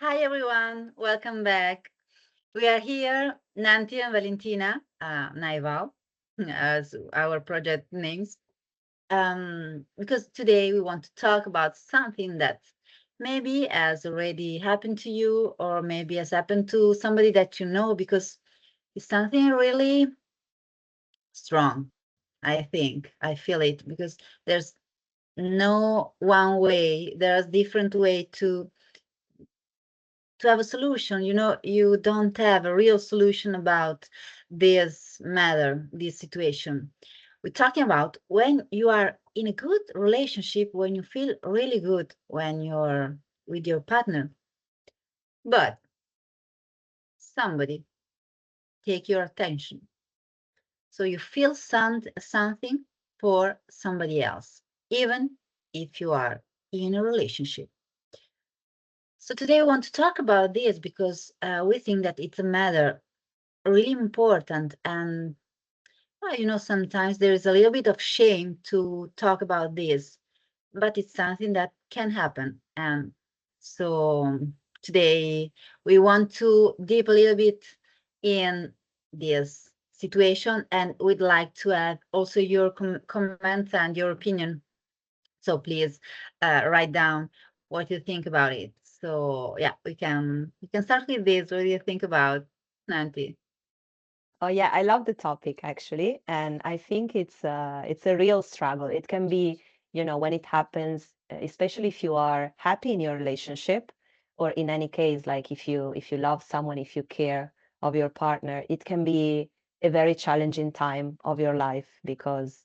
Hi everyone, welcome back. We are here, Nanti and Valentina, Naival, as our project names, because today we want to talk about something that maybe has already happened to you, or maybe has happened to somebody that you know, because it's something really strong. I think I feel it because there's no one way. There's different way to have a solution. You don't have a real solution about this matter, this situation. We're talking about when you are in a good relationship, when you feel really good when you're with your partner, but somebody take your attention. So you feel something for somebody else, even if you are in a relationship. So today I want to talk about this because we think that it's a matter really important. And sometimes there is a little bit of shame to talk about this, but it's something that can happen. And so today we want to deep a little bit in this situation, and we'd like to add also your comments and your opinion. So please write down what you think about it. So yeah, we can start with this. What do you think about, Nanti? Oh yeah, I love the topic actually, and I think it's a real struggle. It can be, when it happens, especially if you are happy in your relationship, or in any case, like if you love someone, if you care of your partner, it can be a very challenging time of your life because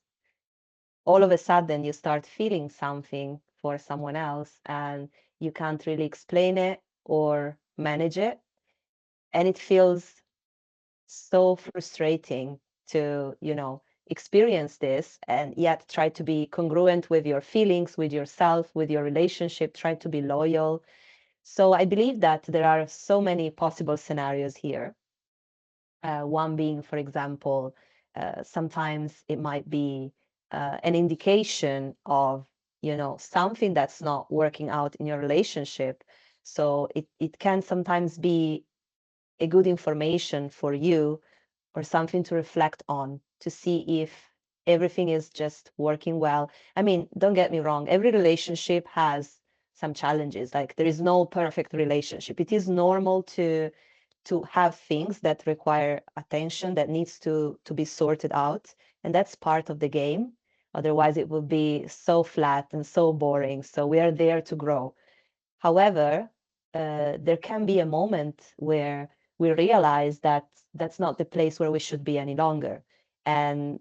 all of a sudden you start feeling something for someone else and you can't really explain it or manage it, and it feels so frustrating to, experience this and yet try to be congruent with your feelings, with yourself, with your relationship, try to be loyal. So I believe that there are so many possible scenarios here. One being, for example, sometimes it might be an indication of, something that's not working out in your relationship. So it can sometimes be a good information for you or something to reflect on to see if everything is just working well. I mean, don't get me wrong, every relationship has some challenges. Like there is no perfect relationship. It is normal to have things that require attention that needs to be sorted out, and that's part of the game. Otherwise, it would be so flat and so boring. So we are there to grow. However, there can be a moment where we realize that that's not the place where we should be any longer. And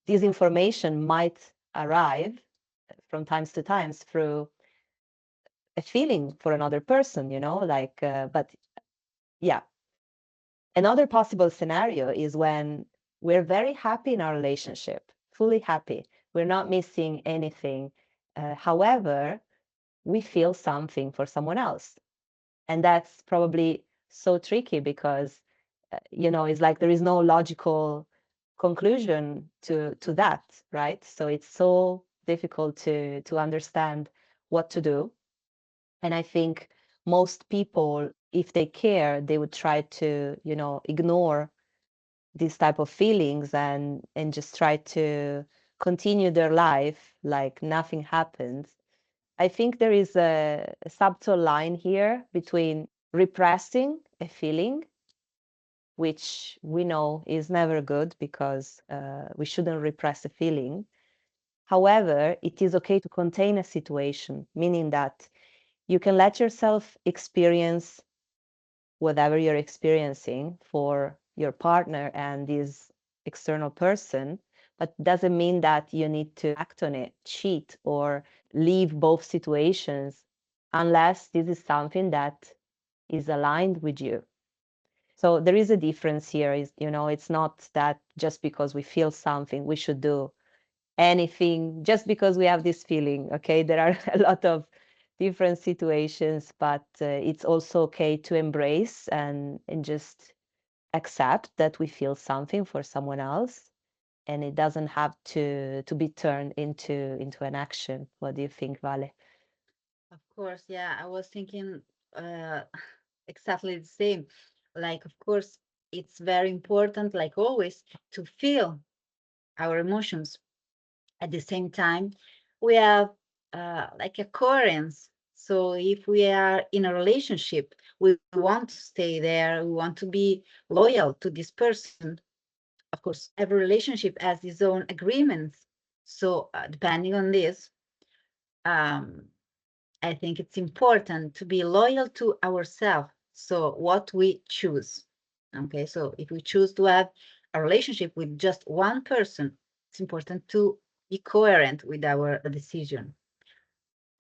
this information might arrive from times to times through a feeling for another person, but yeah. Another possible scenario is when we're very happy in our relationship, fully happy. We're not missing anything. However, we feel something for someone else. And that's probably so tricky because, it's like there is no logical conclusion to that, right? So it's so difficult to understand what to do. And I think most people, if they care, they would try to, ignore these type of feelings and just try to continue their life like nothing happens. I think there is a subtle line here between repressing a feeling, which we know is never good because we shouldn't repress a feeling. However, it is okay to contain a situation, meaning that you can let yourself experience whatever you're experiencing for your partner and this external person, but doesn't mean that you need to act on it, cheat, or leave both situations unless this is something that is aligned with you. So there is a difference here. Is it's not that just because we feel something we should do anything just because we have this feeling. Okay, there are a lot of different situations, but it's also okay to embrace and just accept that we feel something for someone else, and it doesn't have to be turned into an action. What do you think, Vale? Of course, yeah. I was thinking uh, exactly the same. Like, of course, it's very important, like always, to feel our emotions. At the same time, we have like a coherence. So if we are in a relationship, we want to stay there, we want to be loyal to this person. Of course, every relationship has its own agreements. So depending on this, um, I think it's important to be loyal to ourselves. So what we choose. Okay, so if we choose to have a relationship with just one person, it's important to be coherent with our decision.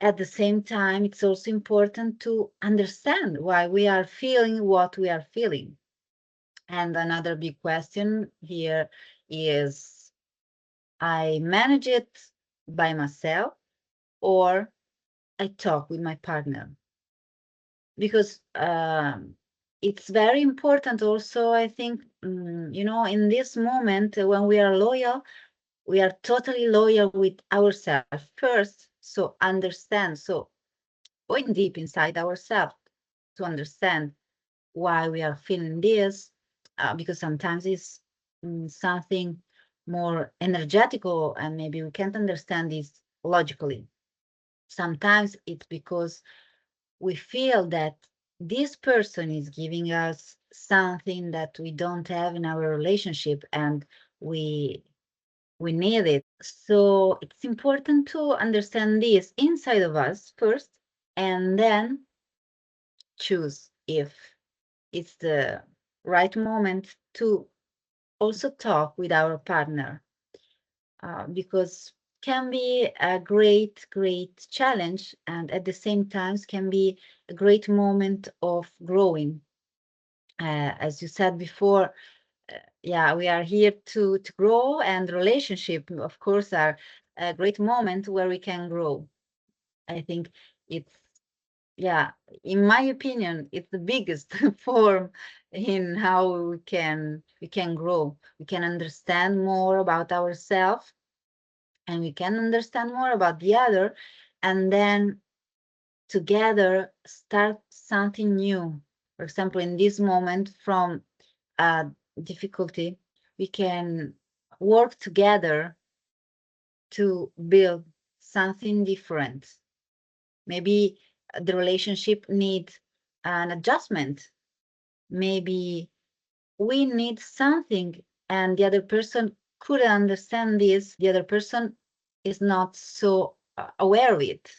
At the same time, it's also important to understand why we are feeling what we are feeling. And another big question here is, I manage it by myself or I talk with my partner? Because it's very important also, I think, in this moment when we are loyal, we are totally loyal with ourselves first. So understand, so going deep inside ourselves to understand why we are feeling this, because sometimes it's something more energetical and maybe we can't understand this logically. Sometimes it's because we feel that this person is giving us something that we don't have in our relationship and we we need it. So it's important to understand this inside of us first and then choose if it's the right moment to also talk with our partner, because can be a great challenge and at the same time can be a great moment of growing. As you said before, yeah, we are here to grow, and relationship, of course, are a great moment where we can grow. I think it's, yeah, in my opinion, it's the biggest form in how we can grow. We can understand more about ourselves and we can understand more about the other, and then together start something new. For example, in this moment from a difficulty, we can work together to build something different. Maybe the relationship needs an adjustment. Maybe we need something and the other person couldn't understand this. The other person is not so aware of it,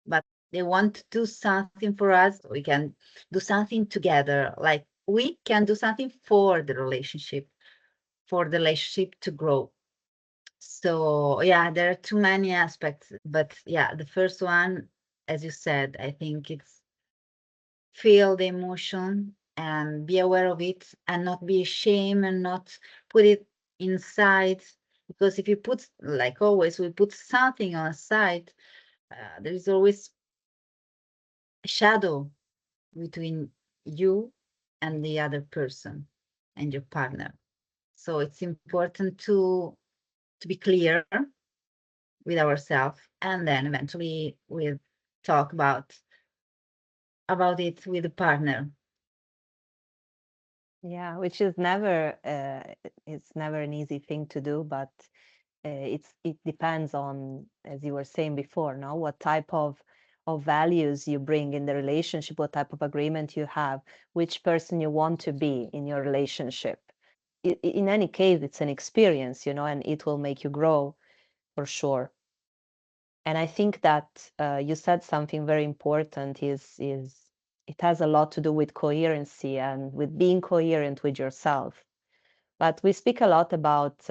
but they want to do something for us. We can do something together. Like we can do something for the relationship to grow. So yeah, there are too many aspects, but yeah, the first one, as you said, I think it's feel the emotion and be aware of it and not be ashamed and not put it inside. Because if you put, like always, we put something on a side, there is always a shadow between you and the other person and your partner. So it's important to be clear with ourselves and then eventually we talk about it with the partner. Yeah, which is never it's never an easy thing to do, but it depends on, as you were saying before, no, what type of values you bring in the relationship, what type of agreement you have, which person you want to be in your relationship. In any case, it's an experience, and it will make you grow for sure. And I think that you said something very important is it has a lot to do with coherency and with being coherent with yourself. But we speak a lot about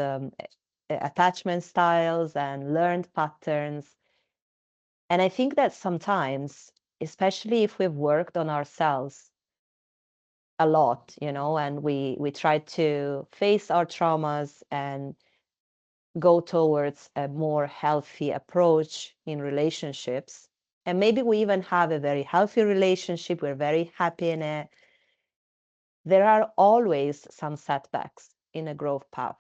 attachment styles and learned patterns. And I think that sometimes, especially if we've worked on ourselves a lot, and we try to face our traumas and go towards a more healthy approach in relationships. And maybe we even have a very healthy relationship, we're very happy in it. There are always some setbacks in a growth path.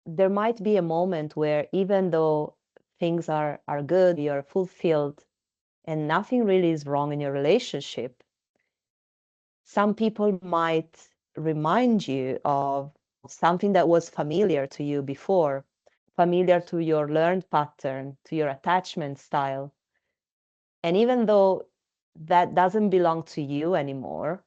There might be a moment where even though things are good, you're fulfilled, and nothing really is wrong in your relationship. Some people might remind you of something that was familiar to you before, familiar to your learned pattern, to your attachment style. And even though that doesn't belong to you anymore,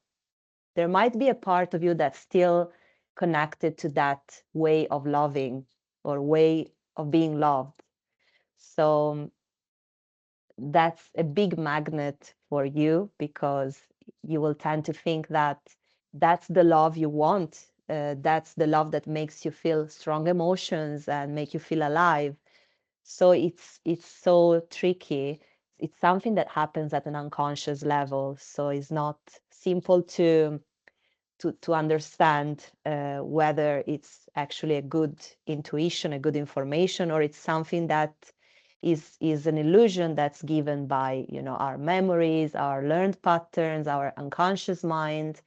there might be a part of you that's still connected to that way of loving or way of being loved. So that's a big magnet for you, because you will tend to think that that's the love you want. That's the love that makes you feel strong emotions and make you feel alive. So it's so tricky. It's something that happens at an unconscious level. So it's not simple to understand whether it's actually a good intuition, a good information, or it's something that is an illusion that's given by, our memories, our learned patterns, our unconscious mind.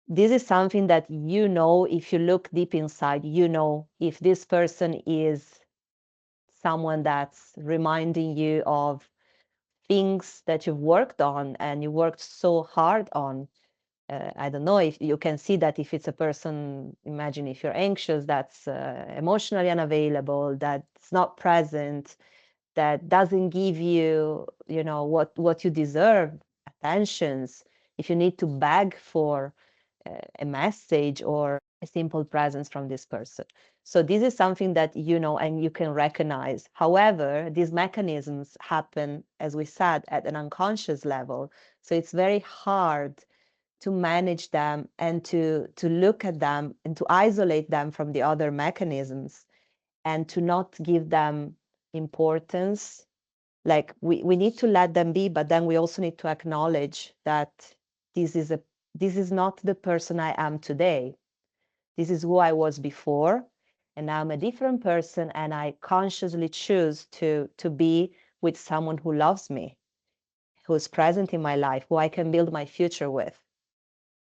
This is something that, if you look deep inside, if this person is someone that's reminding you of things that you've worked on and you worked so hard on. I don't know if you can see that if it's a person, imagine if you're anxious, that's emotionally unavailable, that's not present, that doesn't give you, what you deserve, attentions. If you need to beg for a message or a simple presence from this person. So this is something that you know and you can recognize. However, these mechanisms happen, as we said, at an unconscious level. So it's very hard to manage them and to look at them and to isolate them from the other mechanisms and to not give them importance. Like we need to let them be, but then we also need to acknowledge that this is a this is not the person I am today. This is who I was before, and now I'm a different person, and I consciously choose to be with someone who loves me, who's present in my life, who I can build my future with.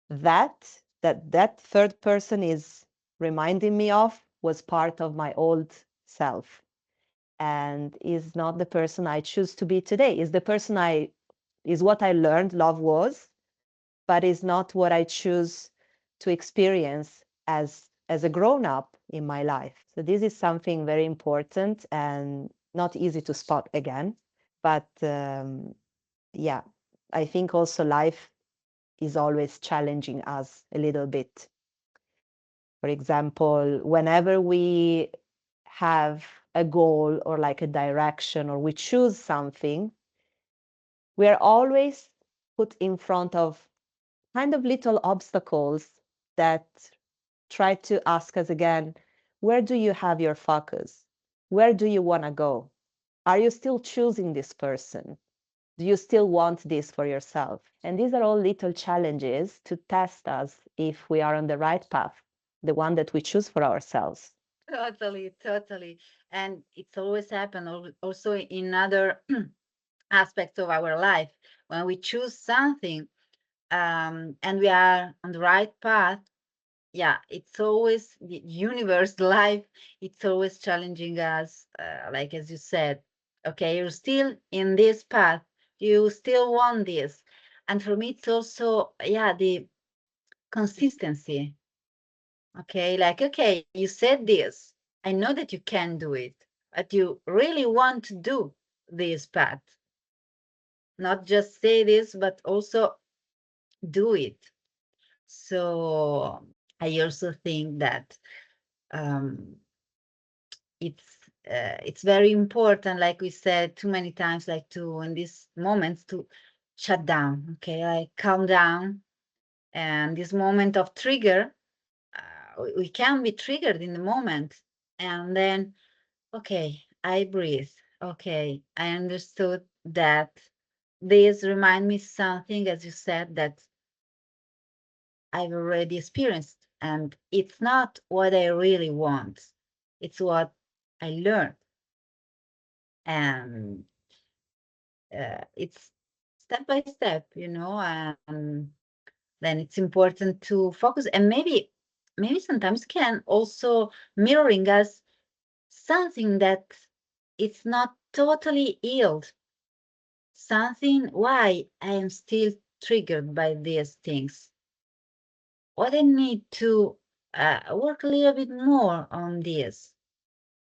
That third person is reminding me of was part of my old self, and is not the person I choose to be today. Is what I learned love was, but is not what I choose to experience as a grown up in my life. So this is something very important and not easy to spot again. But yeah, I think also life is always challenging us a little bit. For example, whenever we have a goal or like a direction, or we choose something, we are always put in front of kind of little obstacles that try to ask us again, where do you have your focus? Where do you want to go? Are you still choosing this person? Do you still want this for yourself? And these are all little challenges to test us if we are on the right path, the one that we choose for ourselves. Totally, totally. And it's always happened also in other aspects of our life. When we choose something and we are on the right path, yeah, it's always the universe, life, it's always challenging us. Like as you said, okay, you're still in this path, you still want this. And for me, it's also, yeah, the consistency. Okay, like, okay, you said this. I know that you can do it, but you really want to do this path. Not just say this, but also do it. So I also think that um, it's very important, like we said too many times, like to in these moments to shut down. Okay, like calm down. And this moment of trigger, we can be triggered in the moment, and then okay, I breathe. Okay, I understood that this remind me something, as you said, that I've already experienced, and it's not what I really want. It's what I learned, and it's step by step, and then it's important to focus, and maybe sometimes can also mirroring us something that it's not totally healed. something, why I am still triggered by these things. What I need to work a little bit more on this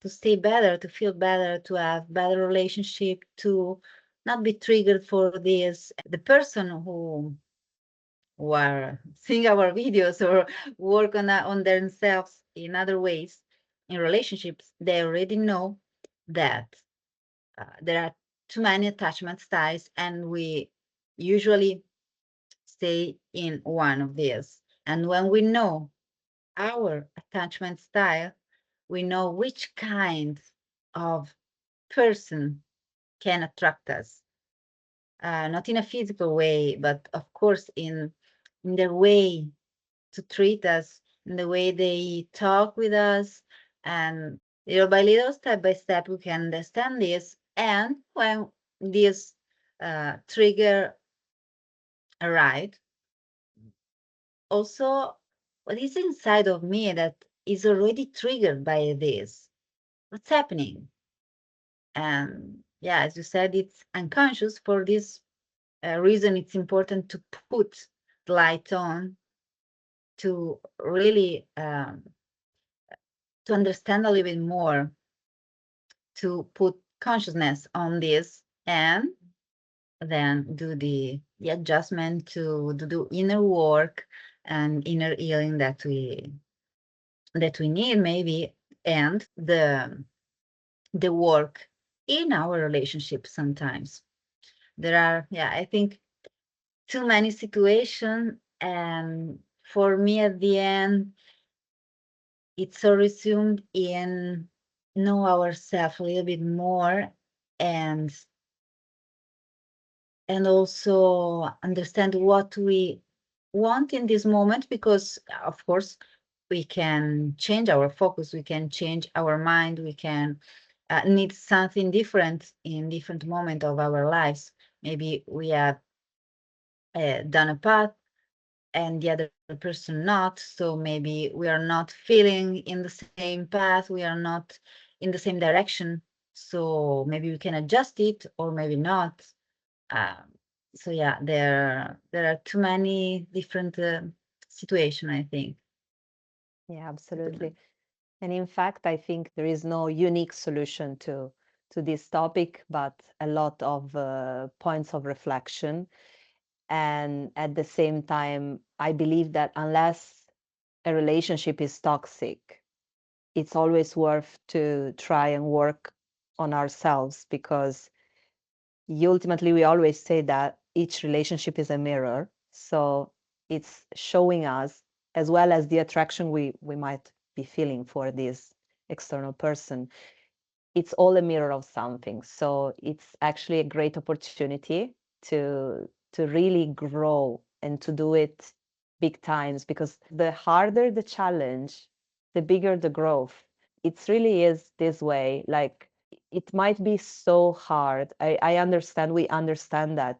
to stay better, to feel better, to have better relationship, to not be triggered for this. The person who are seeing our videos or work on themselves in other ways in relationships, they already know that there are too many attachment styles, and we usually stay in one of these. And when we know our attachment style, we know which kind of person can attract us, not in a physical way, but of course in their way to treat us, in the way they talk with us, and little by little, step by step, we can understand this. And when this trigger arrive, also what is inside of me that is already triggered by this? What's happening? And yeah, as you said, it's unconscious. For this reason, it's important to put the light on to really to understand a little bit more, to put consciousness on this, and then do the adjustment, to do inner work and inner healing that we need maybe, and the work in our relationship. Sometimes there are, yeah, I think, too many situations, and for me at the end it's all resumed in know ourselves a little bit more, and also understand what we want in this moment, because of course we can change our focus, we can change our mind, we can need something different in different moment of our lives. Maybe we have done a path and the other person not, so maybe we are not feeling in the same path, we are not in the same direction, so maybe we can adjust it or maybe not. um, so yeah, there are too many different situation, I think. Yeah, absolutely. And in fact, I think there is no unique solution to this topic, but a lot of points of reflection. And at the same time, I believe that unless a relationship is toxic, it's always worth to try and work on ourselves, because ultimately we always say that each relationship is a mirror. So it's showing us, as well as the attraction we might be feeling for this external person, it's all a mirror of something. So it's actually a great opportunity to really grow and to do it big times, because the harder the challenge, the bigger the growth. It really is this way. Like, it might be so hard. I understand, we understand that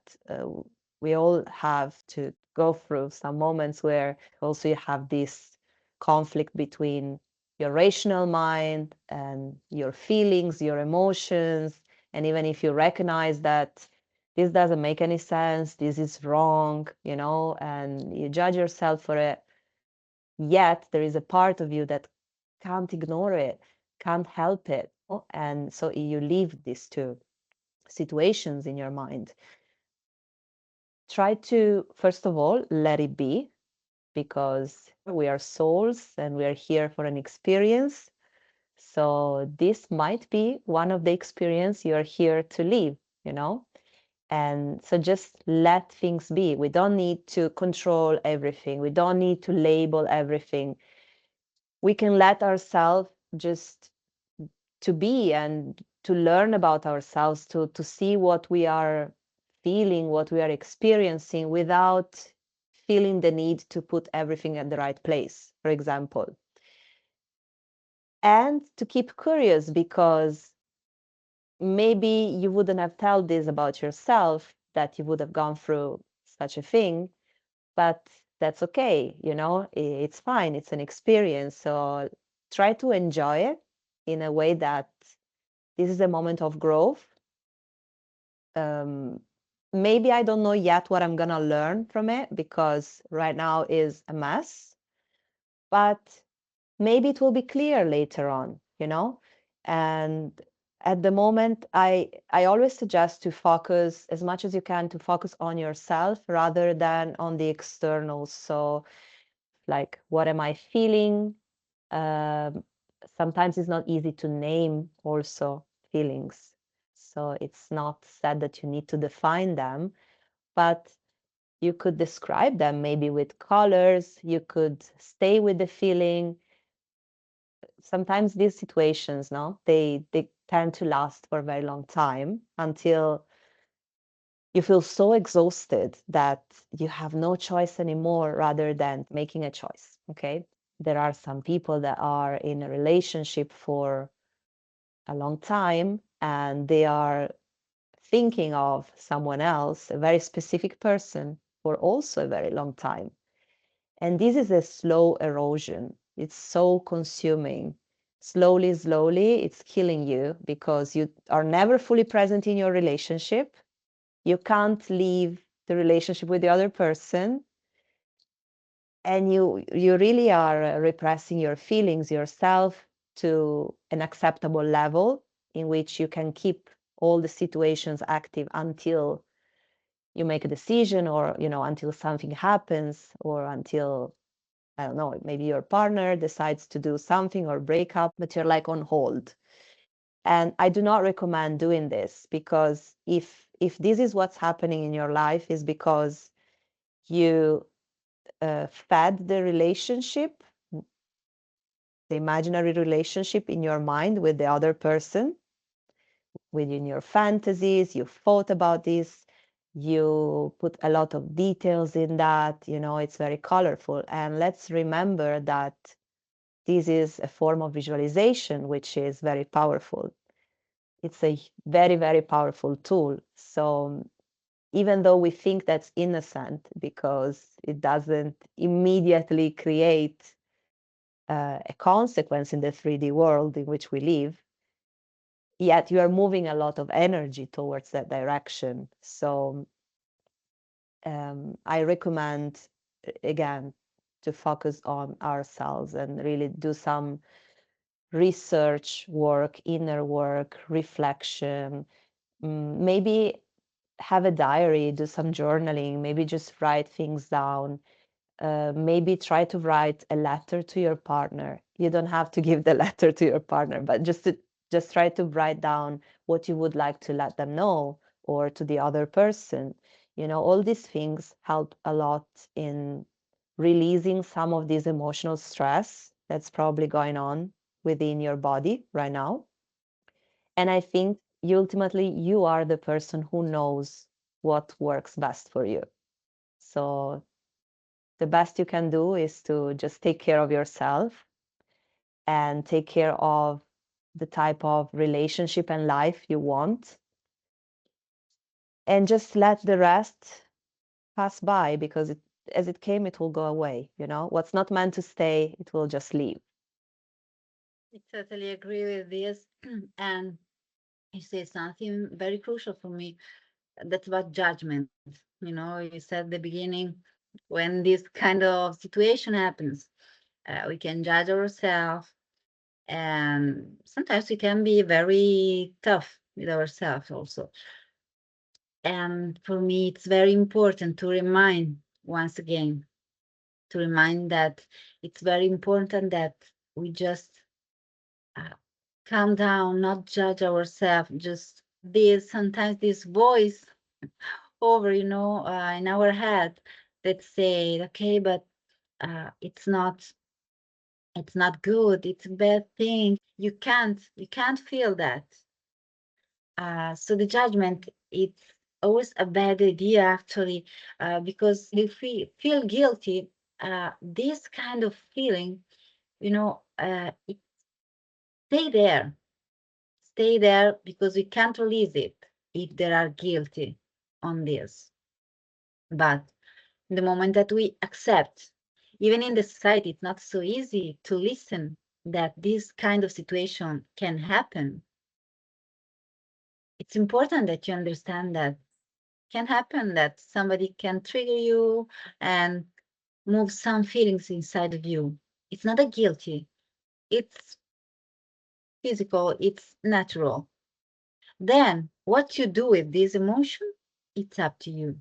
we all have to go through some moments where also you have this conflict between your rational mind and your feelings, your emotions. And even if you recognize that this doesn't make any sense, this is wrong, and you judge yourself for it, yet there is a part of you that can't ignore it, can't help it. And so you leave these two situations in your mind. Try to, first of all, let it be, because we are souls and we are here for an experience. So this might be one of the experience you're here to live. And so just let things be. We don't need to control everything. We don't need to label everything. We can let ourselves just to be and to learn about ourselves, to see what we are feeling, what we are experiencing, without feeling the need to put everything at the right place, for example. And to keep curious, because maybe you wouldn't have told this about yourself, that you would have gone through such a thing, but that's okay, it's fine, it's an experience. So try to enjoy it in a way that this is a moment of growth. maybe I don't know yet what I'm gonna learn from it because right now is a mess, but maybe it will be clear later on, you know? And at the moment, I always suggest to focus as much as you can to focus on yourself rather than on the externals. So, like, what am I feeling? Um, Sometimes it's not easy to name also feelings. So it's not said that you need to define them, but you could describe them maybe with colors. You could stay with the feeling. Sometimes these situations, no, they tend to last for a very long time until you feel so exhausted that you have no choice anymore rather than making a choice. Okay. There are some people that are in a relationship for a long time and they are thinking of someone else, a very specific person, for also a very long time. And this is a slow erosion. It's so consuming. Slowly, slowly, it's killing you because you are never fully present in your relationship. You can't leave the relationship with the other person. And you really are repressing your feelings yourself to an acceptable level in which you can keep all the situations active until you make a decision or until something happens or until I don't know, maybe your partner decides to do something or break up, but you're like on hold. And I do not recommend doing this because if this is what's happening in your life is because you fed the relationship, the imaginary relationship in your mind with the other person, within your fantasies, you thought about this, you put a lot of details in that, it's very colorful. And let's remember that this is a form of visualization, which is very powerful. It's a very, very powerful tool. So even though we think that's innocent because it doesn't immediately create a consequence in the 3D world in which we live, yet you are moving a lot of energy towards that direction. So I recommend, again, to focus on ourselves and really do some research work, inner work, reflection, maybe have a diary, do some journaling, maybe just write things down. Maybe try to write a letter to your partner. You don't have to give the letter to your partner, but just try to write down what you would like to let them know or to the other person. All these things help a lot in releasing some of this emotional stress that's probably going on within your body right now. And I think ultimately you are the person who knows what works best for you. So the best you can do is to just take care of yourself and take care of the type of relationship and life you want, and just let the rest pass by because as it came, it will go away. What's not meant to stay, it will just leave. I totally agree with this. And you say something very crucial for me. That's about judgment. You said at the beginning, when this kind of situation happens, we can judge ourselves, and sometimes we can be very tough with ourselves also. And for me, it's very important to remind once again, to remind that it's very important that we just uh, calm down, not judge ourselves. Just this sometimes this voice over, in our head that say, okay, but it's not good. It's a bad thing. You can't feel that. So the judgment, it's always a bad idea actually, because if we feel guilty, this kind of feeling, it stay there because we can't release it if they are guilty on this. But the moment that we accept, even in the society, it's not so easy to listen that this kind of situation can happen. It's important that you understand that can happen that somebody can trigger you and move some feelings inside of you. It's not a guilty, it's physical, it's natural. Then what you do with this emotion, it's up to you.